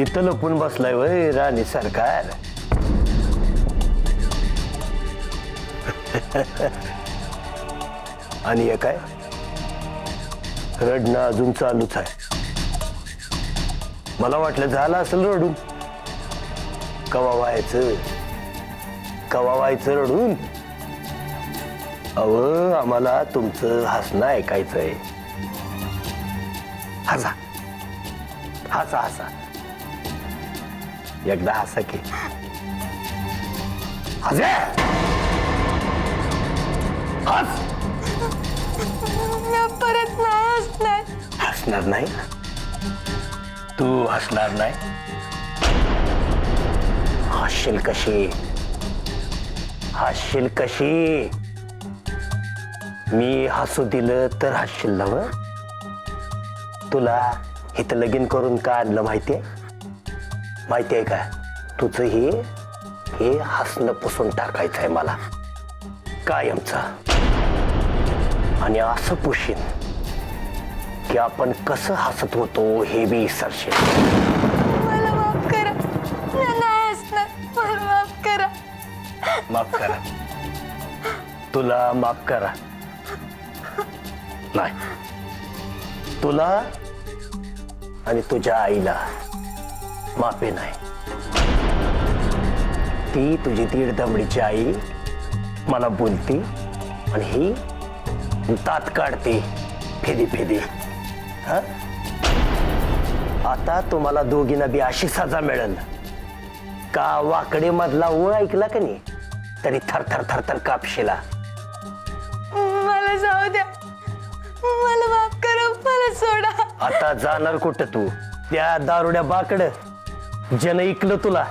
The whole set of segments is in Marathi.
इथं लपून बसलाय वय राणी सरकार. आणि हे काय रडणं अजून चालूच आहे. मला वाटलं झालं असेल रडून. कवा व्हायचं रडून. अव आम्हाला तुमचं हसणं ऐकायचंय. हसा हसा हसा एकदा हसा की. हसा हस. परत नाही हसणार. हसणार नाही. तू हसणार नाही. हसशील कशी. मी हसू दिलं तर हसशील ना. तुला इथं लगीन करून का आणलं माहितीये का? तुझं हे हसणं पुसून टाकायचंय मला कायमचा. आणि असं पुशीन की आपण कसं हसत होतो हे बी विसरशील. मला माफ करा. नाही हसणार. मला माफ करा. माफ करा. तुला माफ करा. नाही तुला आणि तुझ्या आईला माफी नाही. ती तुझी दीड दमडीची आई मला बोलती आणि ही दात काढते फेदी. हा आता तुम्हाला दोघींना बी अशी सजा मिळेल का वाकडे मधला ओळ ऐकला का नाही तरी थर कापशिला. मला जाऊ द्या. मला माफ करा. मला सोडा. आता जाणार कुठं तू? त्या दारुड्या बाकड जन ऐकलं तुला.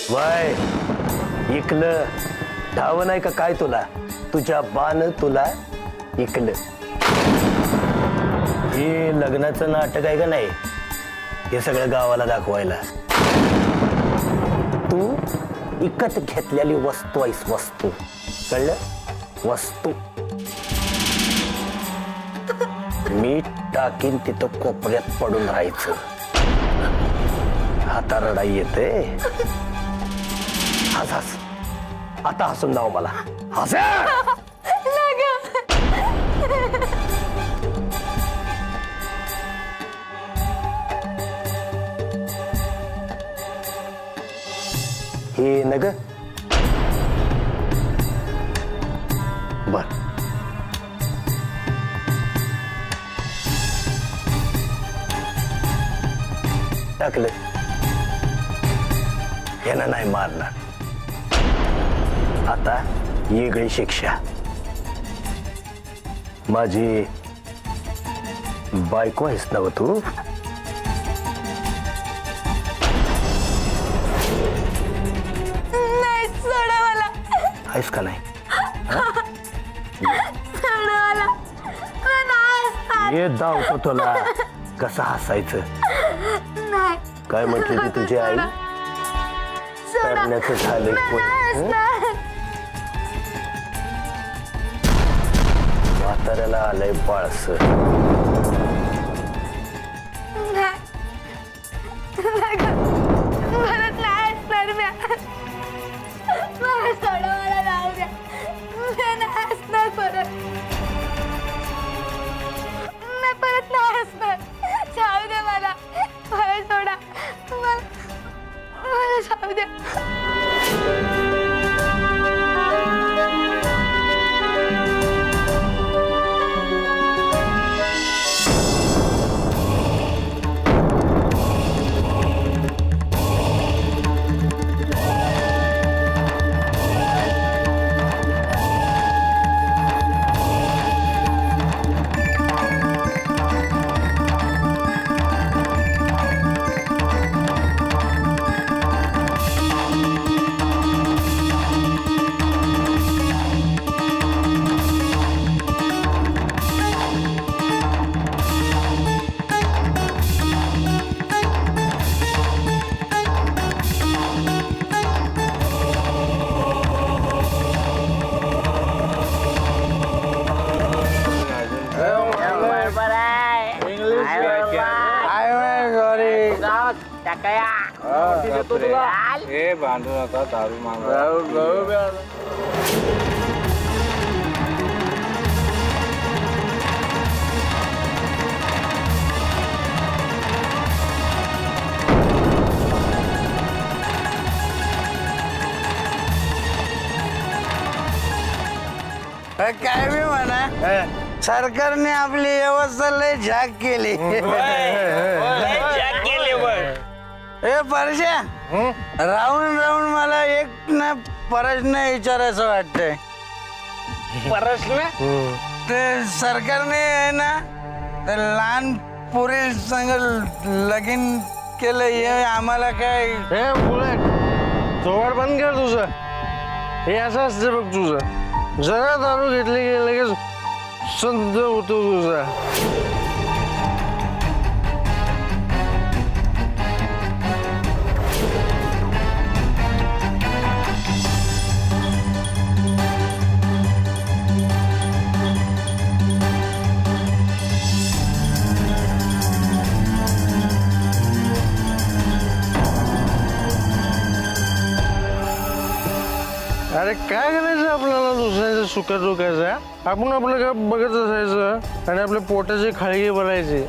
वय इकलं धाव नाही का काय तुला? तुझ्या बाण तुला इकलं. हे लग्नाचं नाटक आहे का नाही हे सगळं गावाला दाखवायला. तू इकत घेतलेली वस्तू आहेस. वस्तू कळलं? वस्तू. मी टाकीन तिथं कोपऱ्यात पडून राहायचं. आता रडाई येते. हस. आता हसून जाऊ मला. हस. हे नग बर. टाकलं. यानं नाही मारणार. आता वेगळी शिक्षा. माझी बायको आहेस ना तू? नाही सोडा मला. आहेस का नाही? सोडा मला. ये दावतो तुला कसं हसायचं. नाही. काय म्हटली ती तुझी आई? करण्याचं झालंय. म्हाताऱ्याला आलंय बाळस. परत नाही हसणार मी. मला सोडा. मला जाऊ द्या. मी नाही हसणार परत. मी परत नाही हसणार. जाऊ द्या मला. मला सोडा. मला जाऊ द्या. हे भांडू नका दारू मागू. काय बी म्हणा सरकारने आपली व्यवस्था लय झाक केली ए परश्या राहून राहून मला एक ना प्रश्न विचारायचं वाटतंय ते सरकारने आहे ना ते लहान पोरी संग लगीन केलं हे आम्हाला काय हे बुलेट जोवाड बंद कर तुझं. हे असं असते बघ तुझं. जरा दारू घेतली की लगेच संत होतो तुझा. अरे काय करायचं आपल्याला दुसऱ्याच्या सुखात दुखायचं. आपण आपलं काय बघत असायचं आणि आपल्या पोटाची खाळगी भरायची.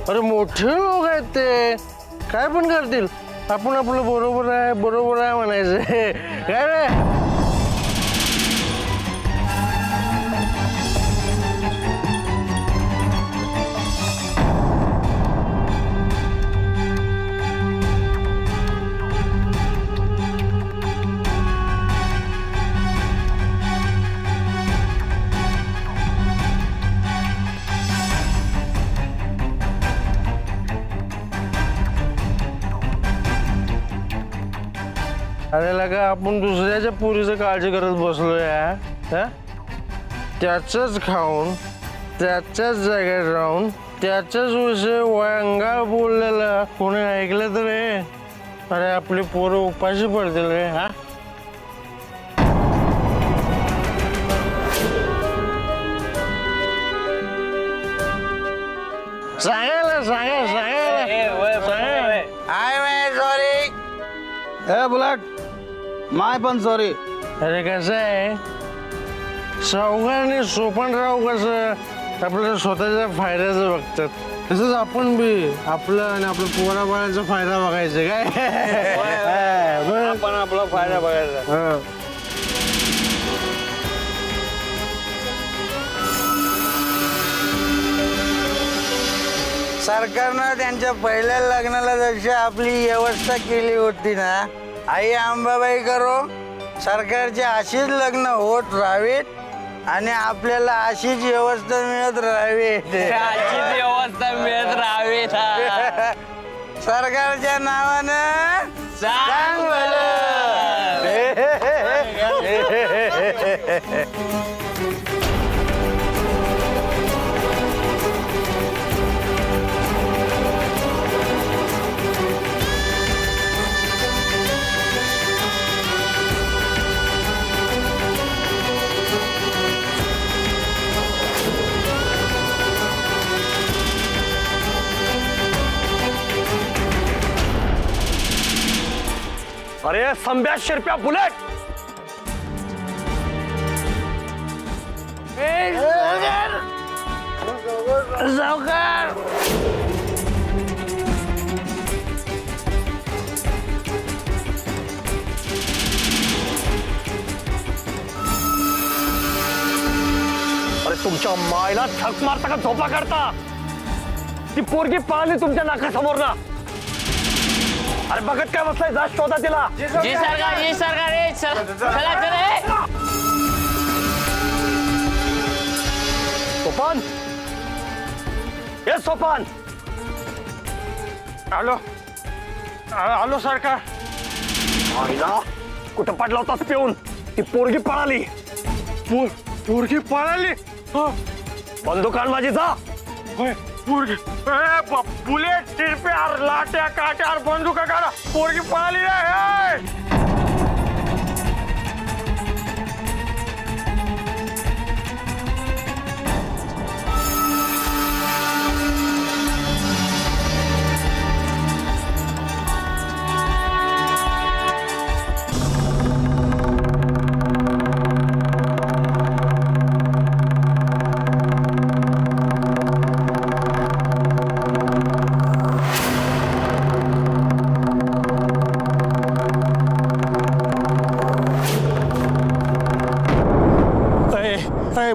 अरे मोठे लोक आहेत ते काय पण करतील. आपण आपलं बरोबर आहे म्हणायचं काय रे. अरे लगा आपण दुसऱ्याच्या पुरीचं काळजी करत बसलोय त्याचंच खाऊन त्याच्याच जागेत राहून त्याच्याच विषयी वंगाळ बोललेलं कोणी ऐकलं तर रे अरे आपली पोरं उपाशी पडतील रे. हा सांगायला आय माय सॉरी ए बुलाट माय पण सॉरी. अरे कसं आहे सावकार आणि सोपानराव कसं आपल्याला स्वतःच्या फायद्याचं बघतात तसंच आपण बी आपलं आणि आपल्या पोराबाळांचा फायदा बघायचा काय. आपण आपला फायदा बघायचा. सरकारनं त्यांच्या पहिल्या लग्नाला जशी आपली व्यवस्था केली होती ना आई अंबाबाई करो सरकारची अशीच लग्न होत राहावीत आणि आपल्याला अशीच व्यवस्था मिळत राहावी. व्यवस्था मिळत राहावी. सरकारच्या नावानं सांग अरे संभ्या शिरप्या बुलेट सावकार अरे तुमच्या मायला झक मारता का झोपा काढता. ती पोरगी पळाली तुमच्या नाकासमोर ना. अरे बघत काय बसलाय जा शोधा तिला. जी सरकार चला सोपान हे सोपान आलो सरकार. आईला कुठं पडला होतास पिऊन. ती पोरगी पळाली. पोरगी पळाली. बंदूक आण माझी जा. पोरगी बुलेट तिरप्या लाट्या काट्या बंदुका काढा पोरगी पळाली रे.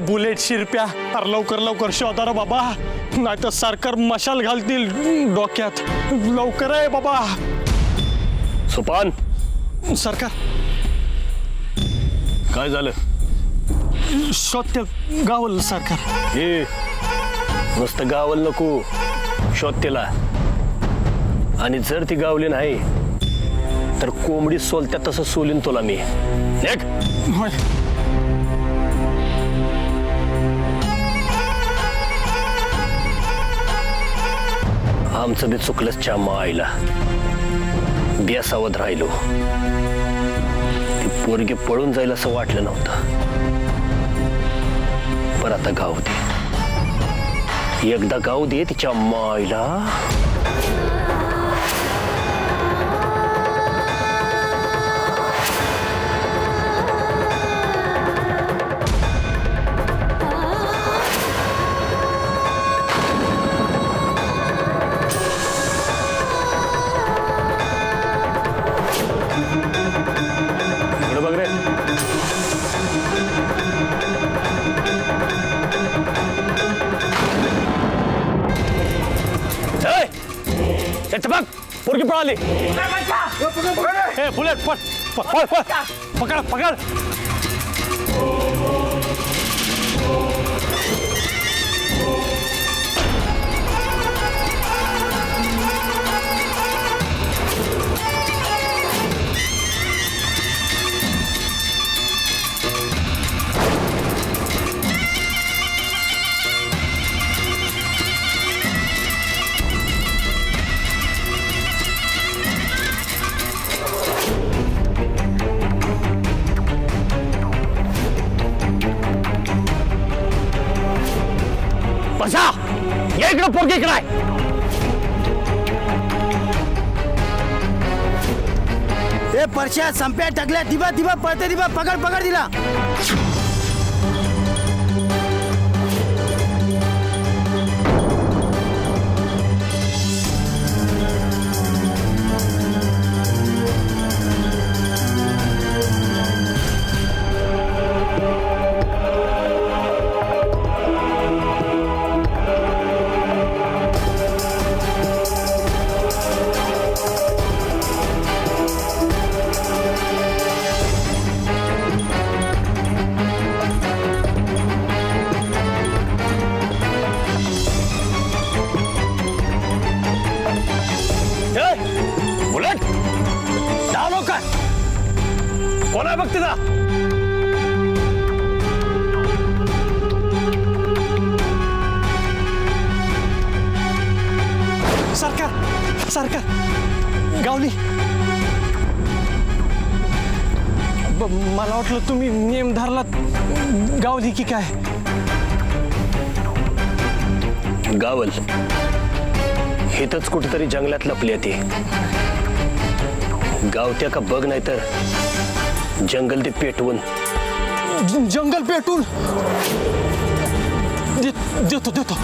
बुलेट शिरप्या अरे लवकर लवकर शोधा रे बाबा नाही तर सरकार मशाल घालतील डोक्यात लवकर आहे बाबा सुपान सरकार काय झालं शोध गावल सरकार हे नुसतं गावल नको शोध तिला आणि जर ती गावली नाही तर कोंबडी सोलत्या तसं सोलीन तुला मी नेक होय आमचं बी चुकलंच च्या आईला बेसावध राहिलो ती पोरगी पळून जाईल असं वाटलं नव्हतं पण आता गाव दे एकदा गाव दे तिच्या माईला इकडे बघ रे बघ पोरगी पळाली ए बुलेट पकड पकड बसा या इकडं पोरगी इकडं आहे ए परश्या संप्या टाकल्या दिबा दिबा पळते दिबा पकड पकड दिला बुलेट दहा लोक कोण आहे बघ तिचा सरकार सरकार गावली मला वाटलं तुम्ही नेम धरलात गावली की काय गावल हेतच कुठेतरी जंगलात लपली ती गावत्या का बघ नाही तर जंगल ते पेटवून जंगल पेटून देतो देतो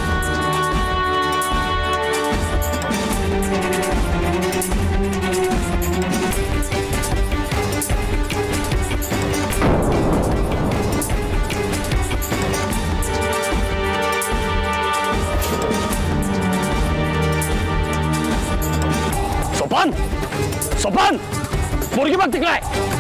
सोपान सोपान पोरगी बघ तिकडे आहे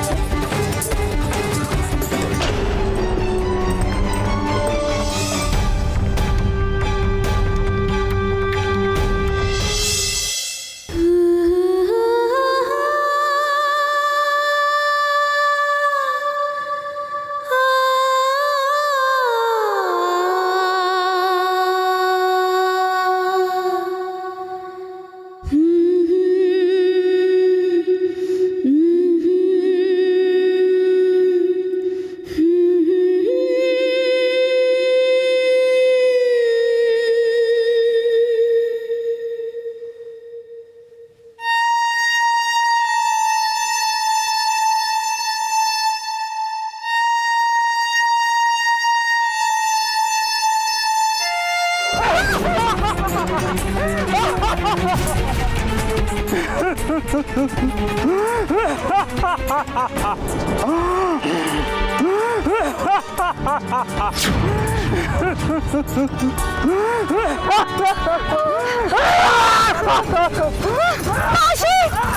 मावशी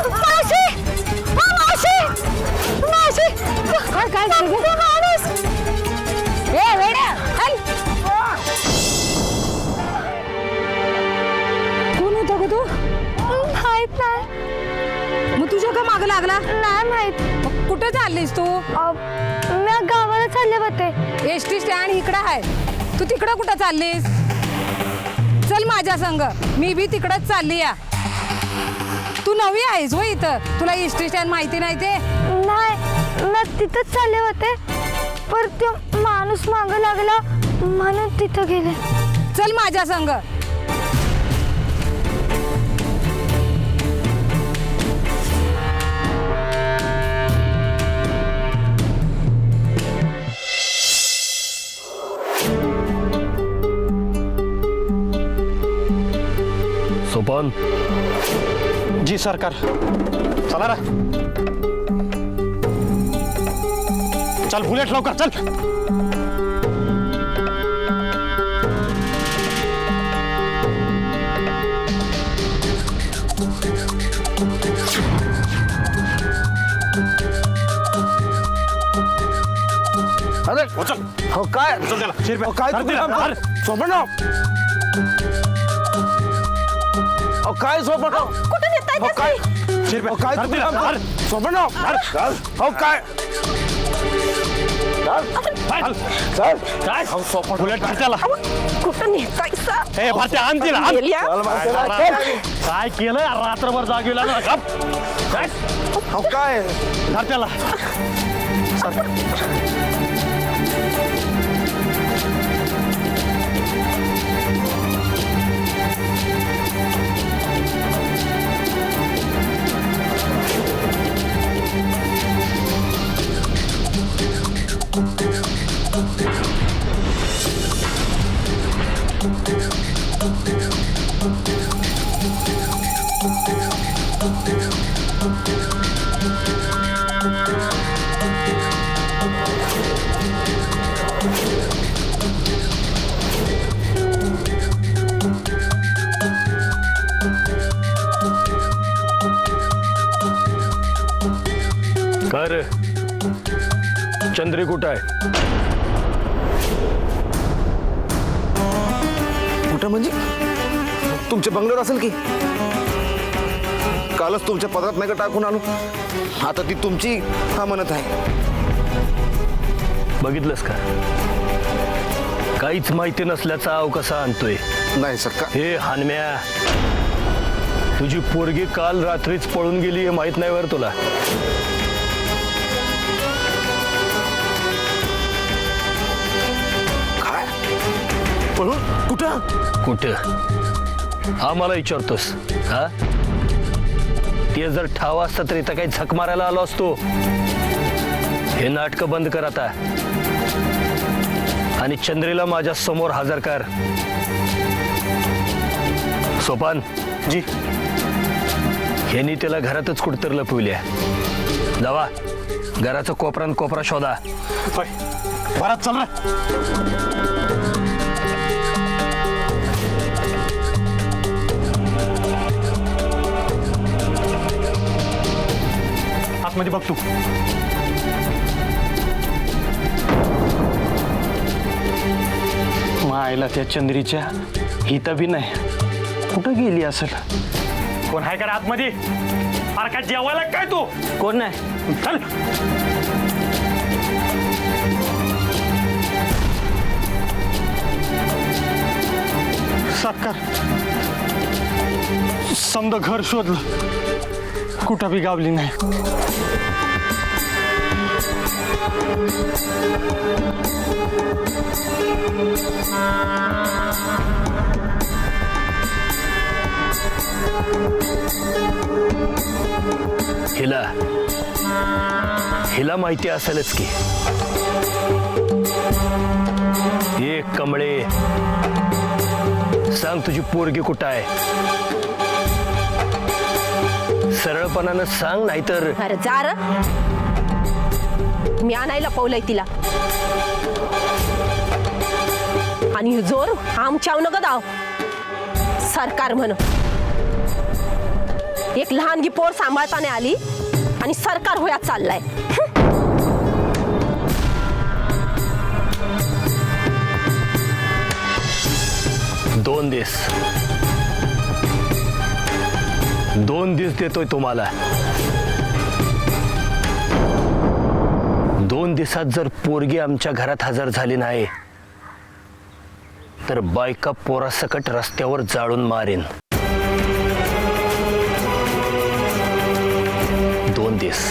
मावशी मावशी मावशी काय काय माणूस ए वेड्या हल कोण होता ग तू माहित नाही मग तुझ्या का माग लागला नाही माहित कुठे चाललीस तू मी गावाला चालले होते एसटी स्टँड इकडं आहे तू तिकडं कुठं चाललीस चल माझ्या संग मी बी तिकडंच चालली या तू नवी आहेस हो इथं तुला एसटी स्टँड माहिती नाही ते नाही मी तिथंच चालले होते पर तो माणूस मागं लागला म्हणून तिथं गेले चल माझ्या संग सोपान जी सरकार चला रा चल बुलेट लवकर चल अरे उचल हो काय उचल त्याला शिरप्या. हो, काय धर तिला, तुम्ही- धर. सोपन काय सोपन कुठे नेताय हो काय शिरप्या, काय धर तुम्ही तिला, धर. सोपन हो काय चल. काय बुलेट धर त्याला कुठं नेतायसा ए भारती आण तिला आण. गेल्या. काय केलं रात्रभर जागविला ना गप. काय? हो काय धर त्याला कर चंद्री कुठं आहे कुठं म्हणजे तुमच्या बंगल्यावर असेल की कालच तुमच्या पदरात नाही का टाकून आणू आता ती तुमची हा म्हणत आहे बघितलंस का काहीच माहिती नसल्याचा आव कसा आणतोय नाही सरकार हे हानम्या तुझी पोरगी काल रात्रीच पळून गेली हे माहित नाही वर तुला काय पळून कुठं कुठं हा मला विचारतोस हा ते जर ठाव असता तर इथं काही झक मारायला आलो असतो हे नाटक बंद कर आता आणि चंद्रीला माझ्या समोर हजर कर सोपान जी यांनी त्याला घरातच कुठतर लपविल्या जावा घराचा कोपरान कोपरा शोधा होय बराच चल रे आतमध्ये बघ तू मायला त्या चंद्रीच्या हिता बी नाही कुठं गेली असेल कोण आहे का रे आतमध्ये अरे काय जेवायला काय तू कोण नाही चल सरकार समजा घर शोधलं कुठं बी गावली नाही हिला हिला माहिती असेलच की एक कमळे सांग तुझी पोरगी कुठं आहे सरळपणानं सांग नाहीतर अरे जा र मी आणायला पावलंय तिला. आणि हे जोर आमच्याव नका दाव. सरकार म्हण एक लहानगी पोर सांभाळताना आली आणि सरकार होयात चाललाय. 2 दिवस 2 दिवस देतोय तुम्हाला. 2 दिवसात जर पोरगी आमच्या घरात हजर झाली नाही तर बायका पोरासकट रस्त्यावर जाळून मारेन. 2 दिवस.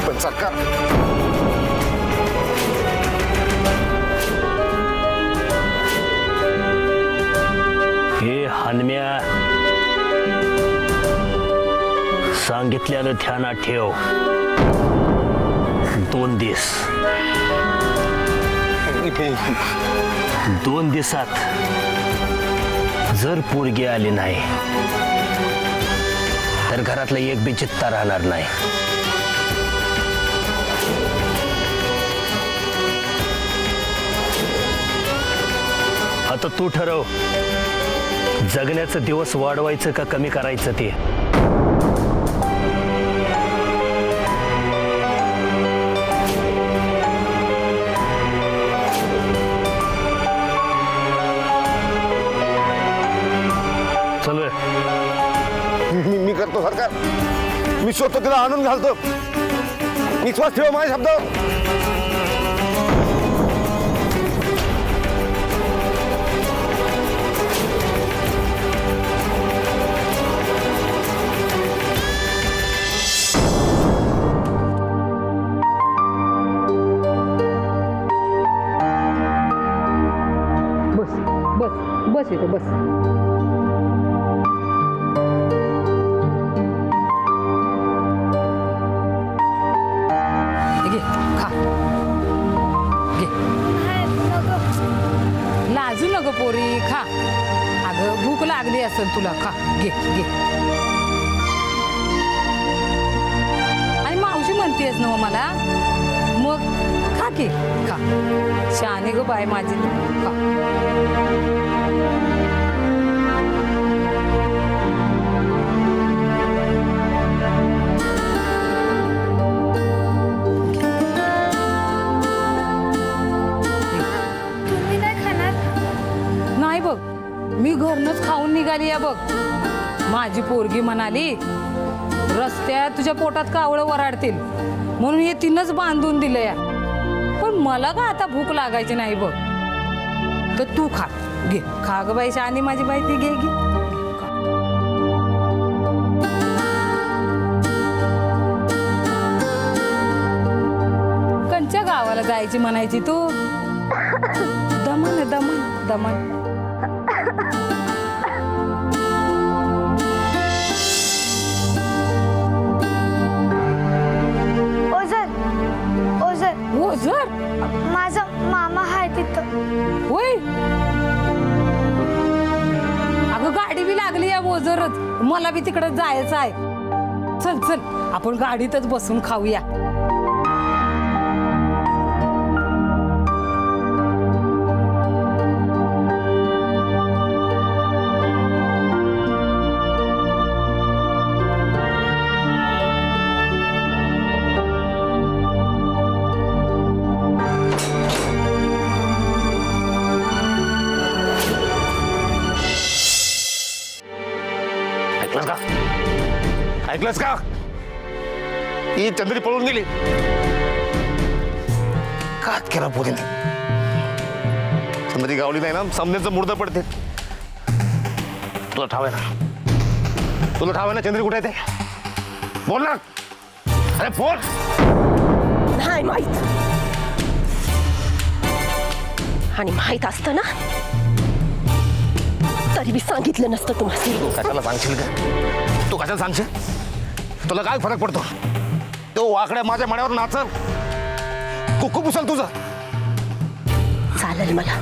पण सरकार हे हनम्या, सांगितल्यानं ध्यानात ठेव. 2 दिवस. 2 दिवसात जर पोरगी आली नाही तर घरातला एक बी चित्ता राहणार नाही. आता तू ठरव, जगण्याचं दिवस वाढवायचं का कमी करायचं ते. चल रे. मी करतो सरकार. मी स्वतः तिला आणून घालतो. विश्वास ठेवा माझ्या शब्दावर. बस बस बस इथे बस. घे खा. घे. लाजू नको पोरी, खा. अगं भूक लागली असेल तुला, खा. घे घे. आणि मावशी म्हणतेस ना मला, मग खा की खा. शाने ग बाय माझी, खा. नाही बघ, मी घरनच खाऊन निघाली या बघ. माझी पोरगी म्हणाली रस्त्यात तुझ्या पोटात कावळं वराडतील म्हणून हे तिनंच बांधून दिलं या. पण मला का आता भूक लागायची नाही बघ. तर तू खा. घे खा ग बाई शानी माझी बाई, ती घे घे. कंच्या गावाला जायची म्हणायची तू. दमन दमन दमन. ओझर माझा मामा आहे तिथं. होय. अगं गाडी बी लागली या ओझरच. मला बी तिकडे जायचं आहे. चल चल आपण गाडीतच बसून खाऊया. ऐकलंस का? ही चंद्री पळून गेली. कात केला पोरीने. चंद्री गावली नाही ना, सामन्याचं मुर्दा पडते. तुला ठाव आहे ना? तुला ठाव आहे ना चंद्री कुठे आहे ते? बोल ना. अरे बोल. नाही माहित. आणि माहित असतं ना तरी बी सांगितलं नसतं तुम्हाला. तू कशाला सांगशील का? तू कशाला सांगशील? तुला काय फरक पडतो? तो वाकड्या माझ्या मण्यावर नाचल, कुकू पुसल तुझं. चालेल मला.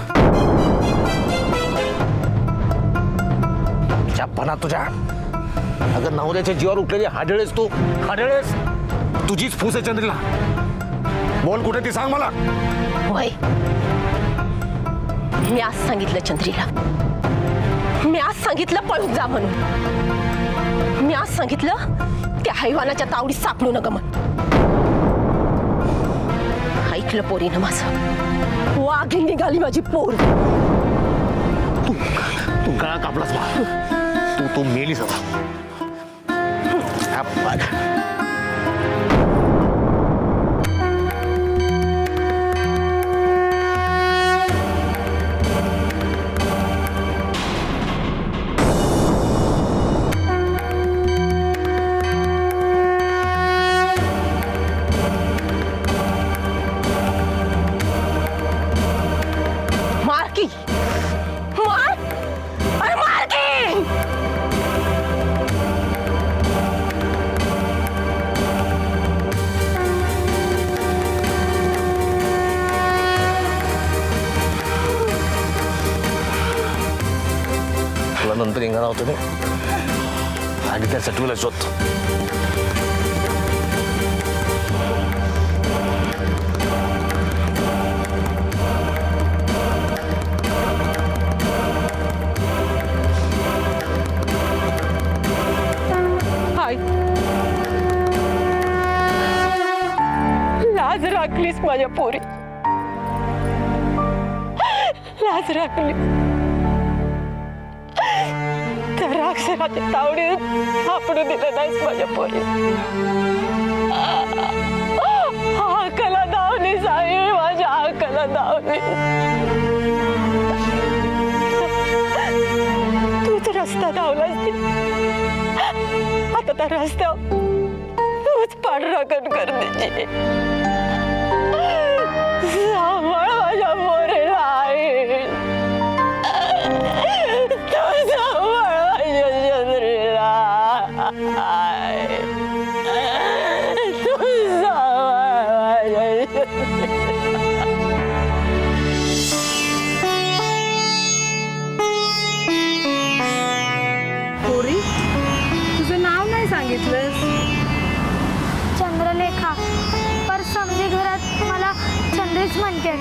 चप्पना तुझ्या अगं नवऱ्याच्या जीवावर उठलेली हाडळेस तू, हाडळेस. तुझीच फूस आहे चंद्रीला. बोल कुठे ती सांग मला. होय, मी आज सांगितलं चंद्रीला, मी आज सांगितलं पळून जा म्हणून. मी आज सांगितलं त्या हैवानाच्या तावडीत सापडू नका म्हणून. ऐकलं पोरीनं माझं. वाघी निघाली माझी पोर. तू गळा कापलास बा. तू मेलीस आता. मार की मार, अरे मार की. तुला नंतर येणार होतं मी आणि त्या सटवीला शोधतो. हाय, लाज राखलीस माझ्या पोरी, लाज राखली. त्या राक्षसाच्या तावडीत आपडू दिलं नाहीस माझ्या पोरी. हाकला धावली साई, माझ्या हाकला धावली. तूच रस्ता धावलास. आता त्या रस्त्यावर तूच पाठराखण कर त्याची. सांभाळ माझ्या पोरीला आई. तू सांभाळ माझ्या चंद्रीला आई. तू सांभाळ माझ्या चंद्रीला. पोरी, तुझं नाव नाही सांगितलंस. चंद्रलेखा. पर समजे घरात मला चंद्रीच म्हणते.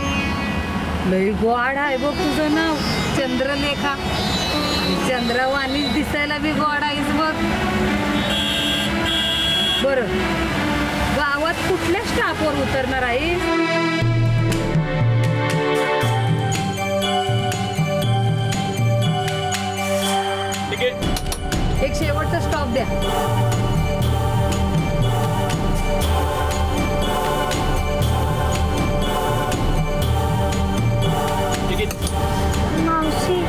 लई गोड आहे बघ तुझं नाव, चंद्रलेखा. आणि चंद्रवाणीच दिसायला बी गोड आहेस बघ. बरं, गावात कुठल्या स्टाफवर उतरणार आहे? एक शेवटचा स्टॉप द्या. मावशी,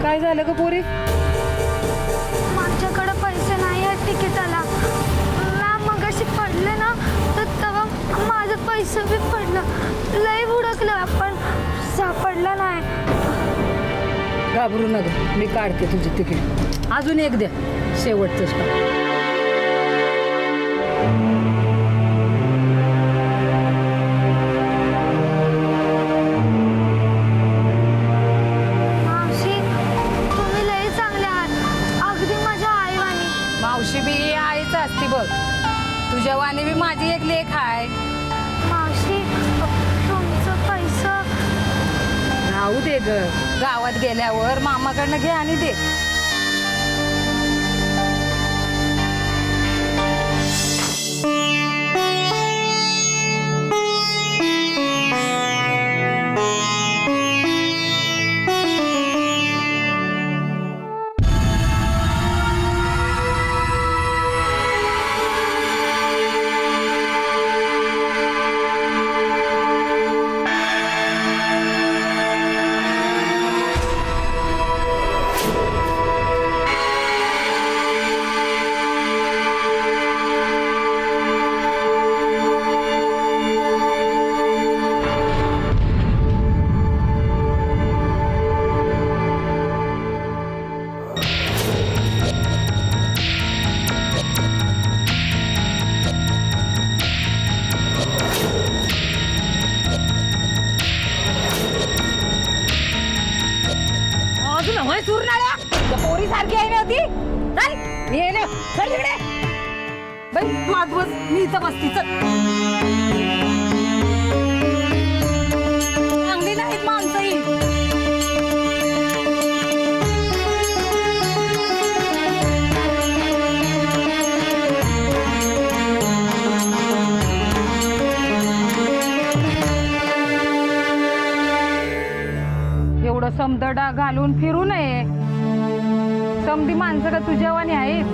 काय झालं ग पोरी? माझ्याकडे पैसे नाही आहेत तिकीटाला. मॅम मगाशी पडले ना, तर तेव्हा माझं पैसे बी पडलं. लई हुडकलं पण सापडलं नाही. घाबरू नका, मी काढते तुझी तिकीट. अजून एक द्या, शेवटचं स्टॉप. मावशी, तुम्ही लई चांगले आहात. अगदी माझ्या आईवानी. मावशी बी आईच असती बघ. तुझ्या वाणी बी माझी एक लेख आहे. मावशी, तुमचं पैसा. राहू दे ग, गावात गेल्यावर मामाकडनं घे आणि दे. पोरी सारखी आहे ना ती. ये ना चल तिकडे बाई तू आत बस मी इथं बसती चल चांगली नाहीत माणसं ही एवढं समदडा घालून फिरू नये समधी माणसं का तुझ्यावानी आहेत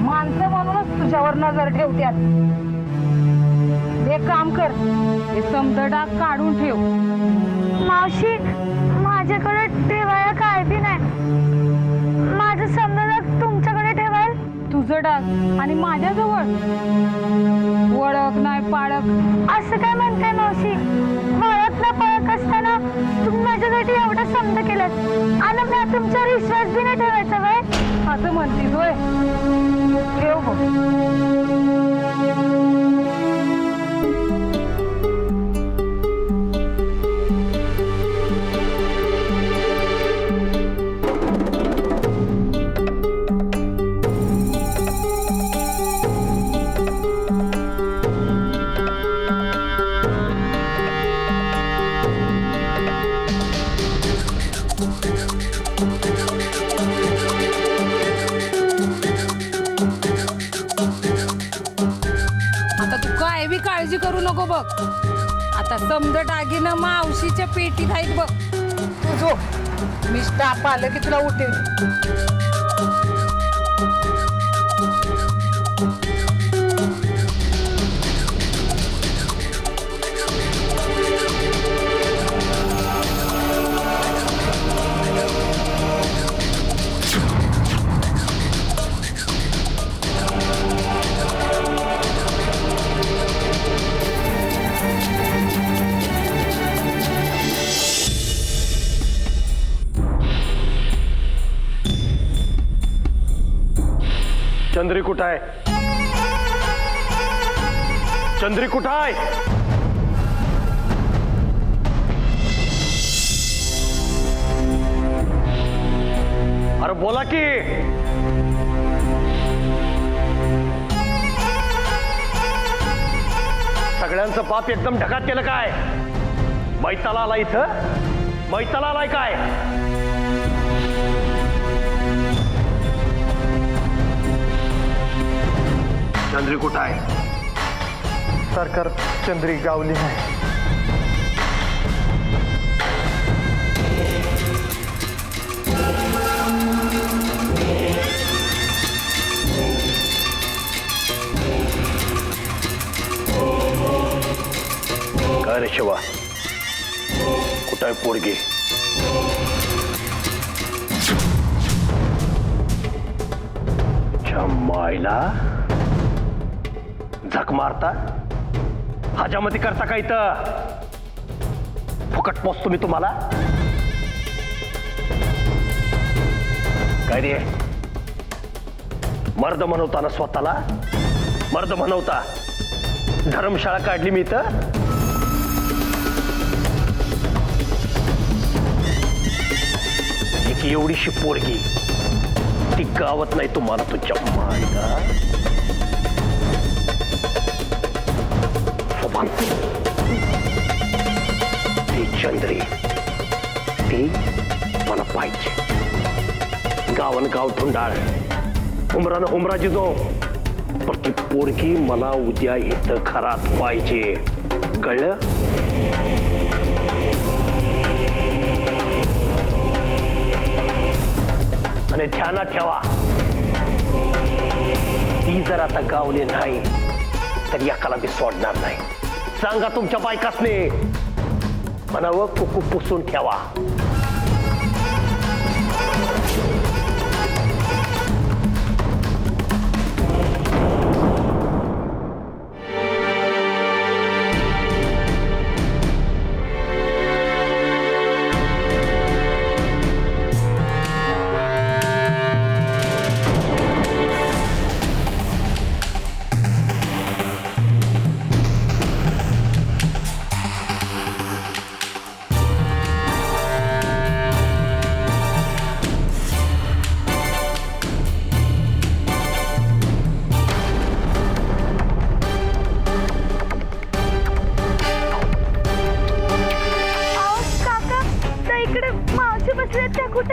माणसं म्हणूनच तुझ्यावर नजर ठेवत्यात एक काम कर हे समदडा काढून ठेव मावशी माझ्याकडे ठेवायला काय बी नाही माझं समजा तुमच्याकडे ठेवायला तुझं डाग आणि माझ्याजवळ ओळख नाही पाळख असं काय म्हणताय मावशी ओळख ना पळख असताना तुम्ही माझ्यासाठी एवढं समजा केलं आणि मी तुमच्यावर विश्वास बी नाही ठेवायचा वय असं म्हणतीस होय ठेव हो आता तू काय बी काळजी करू नको बघ आता समज डागीनं मावशीच्या पेटीत आहेत बघ तू जो मी स्टाफ आलं की तुला उठेल चंद्री कुठं आहे चंद्री कुठं आहे अरे बोला की सगळ्यांचं पाप एकदम ढगात केलं काय मैताला आला इथं मैताला आलाय काय चंद्री कुठं आहे सरकार चंद्री गावली आहे काय रे शिवा कुठं आहे पोरगी मायला झक मारता हजामती करता का इथं फुकट पोचतो मी तुम्हाला काय रे मर्द म्हणवता ना स्वतःला मर्द म्हणवता धर्मशाळा काढली मी इथं एक एवढीशी पोरगी ती गावत नाही तुम्हाला तुझ्या मायला ती चंद्री ती मला पाहिजे गावन गाव धुंडाळ हुमरानं हुमराची जो पण ती पोरगी मला उद्या इथं घरात पाहिजे कळलं आणि ध्यानात ठेवा ती जर आता गावली नाही तर एकाला बी सोडणार नाही सांगा तुमच्या बायकासने म्हणावं कुकू पुसून ठेवा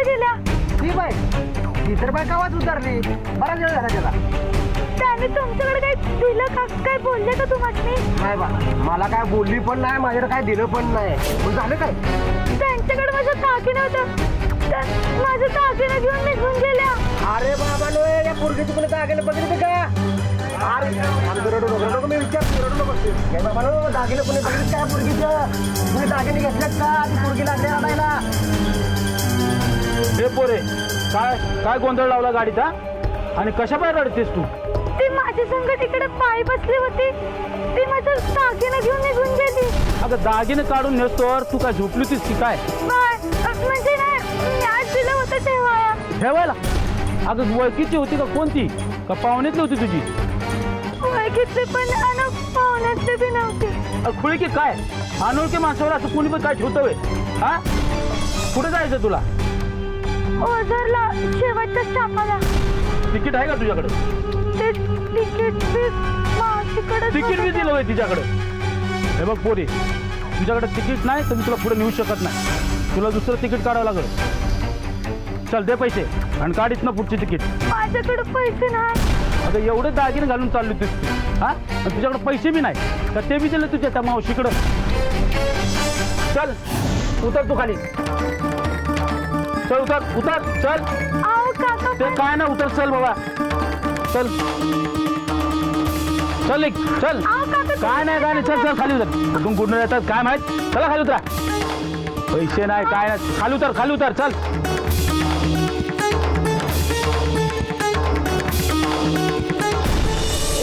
गेल्या. ती बाय ती तर बाय गावात उतरली, बराच वेळ झाला त्याला. त्याने तुमच्याकडे काही दिलं का, काय बोलले का तुम्हाला? नाही बा, मला काय बोलली पण नाही, माझ्याकडे काय दिलं पण नाही. पण झालं काय? त्यांच्याकडे माझं दागिनं होतं, माझं दागिनं घेऊन निघून गेल्या. अरे बाबा नो, या पोरगीची तुला दागिने बघितले का? अरे आमचं रडू नको, रडू नको, मी विचारतो, रडू नको. हे बाबा नो, दागिने कोणी बघितले काय पोरगीचं? तुम्ही दागिने घेतल्यात का? ती पोरगी लागली आणायला. हे पोरे, काय काय गोंधळ लावला गाडीचा आणि कशा बाहेर रडतेस तू? ती माझ्या संग तिकडे पायी बसली होती, ती माझं दागिनं घेऊन निघून गेली. अगं दागिने काढून नेसतोवर तू काय झोपली होतीस की काय? म्हणजे नाही, मी आज दिलं होतं ठेवाया. ठेवायला? अगं ओळखीची होती का कोणती, का पाहुण्यातली होती तुझी? ओळखीतली पण आणि पाहुण्यातली बी नव्हती. खुळी की काय? अनोळखी माणसावर असं कोणी पण काय ठेवतं वे? हा, कुठे जायचं तुला? ओझरला शेवटच्या स्टॉपाला. तिकीट आहे का तुझ्याकडे? ते तिकीट बी मावशीकडे. तिकीट बी दिलं होय तिच्याकडे? हे बघ पोरी, तुझ्याकडे तिकीट नाही तर मी तुला पुढे नेऊ शकत नाही. तुला दुसरं तिकीट काढावं लागेल. चल दे पैसे आणि काढीत ना पुढची तिकीट. माझ्याकडे पैसे नाही. अगं एवढे दागिने घालून चालली होतीस तू, हा? आणि तुझ्याकडे पैसे बी नाही तर ते बी दिले तुझ्या त्या मावशीकडं. चल उतर तू खाली, चल उतर उतर चल. अहो काका, ते काय ना उतर, चल बाबा चल चल एक चल. काय नाही काय नाही, चल चल खाली उतर. कुठून कुठून येतात काय माहित, चला खाली उतरा. पैसे नाही काय नाही, खाली उतर चल.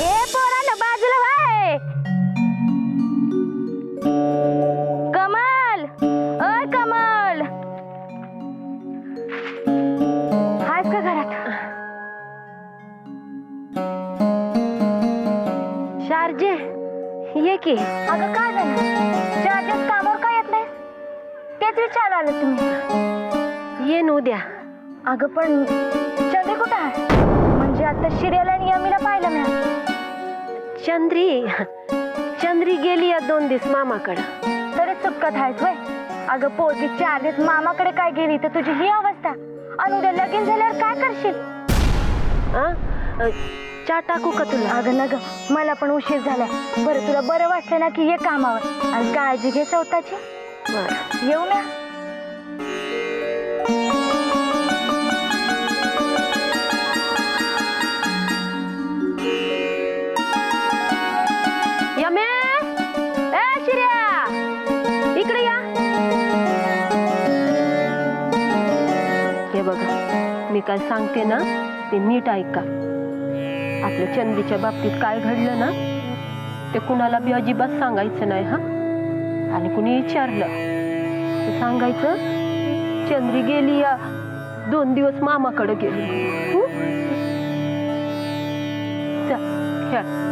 ए पोरांनो बाजूला व्हाय. कमल, ओय कमल, आहेस का घरात? शारजे ये की. अगं काय झालं? शारजेच कामावर काय येत नाही? तेच विचारायला आलं तुम्ही? ये न उद्या. अगं पण चंद्री कुठं आहे? म्हणजे आता शिर्याला आणि यमीला पाहिलं मी. चंद्री गेली या 2 दिवस मामाकडं. तरी चुकत आहेस वय. अगं पोरगी 4 दिवस मामाकडे काय गेली तर तुझी ही अवस्था. आणि उद्या लगीन झाल्यावर काय करशील? चहा टाकू का तुला? अगं ना ग, मला पण उशीर झालाय. बरं तुला बरं वाटलं ना की ये कामावर आणि काळजी घे स्वतःची. येऊ ना. यमे, ए शिर्या, इकडे या. हे बघा, मी काय सांगते ना ते नीट ऐका. आपल्या चंद्रीच्या बाबतीत काय घडलं ना ते कुणाला बी अजिबात सांगायचं नाही. हा, आणि कुणी विचारलं तर सांगायचं चंद्री गेली या 2 दिवस मामाकडे गेली. चल खेळ.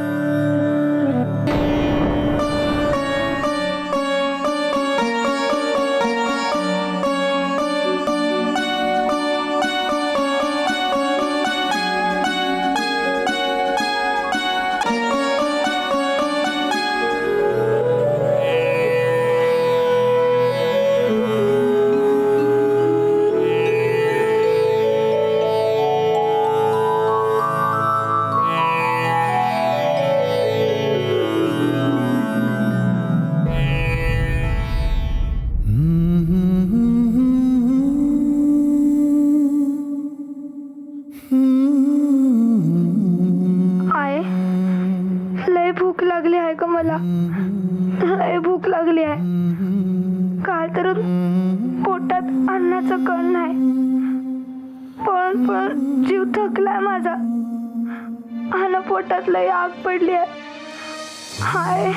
भूक लागली आहे का मला? लय भूक लागली आहे. काल तर पोटात अन्नाचं कण नाही. पण पण जीव थकलाय माझा. आणि पोटात लय आग पडली आहे. हाय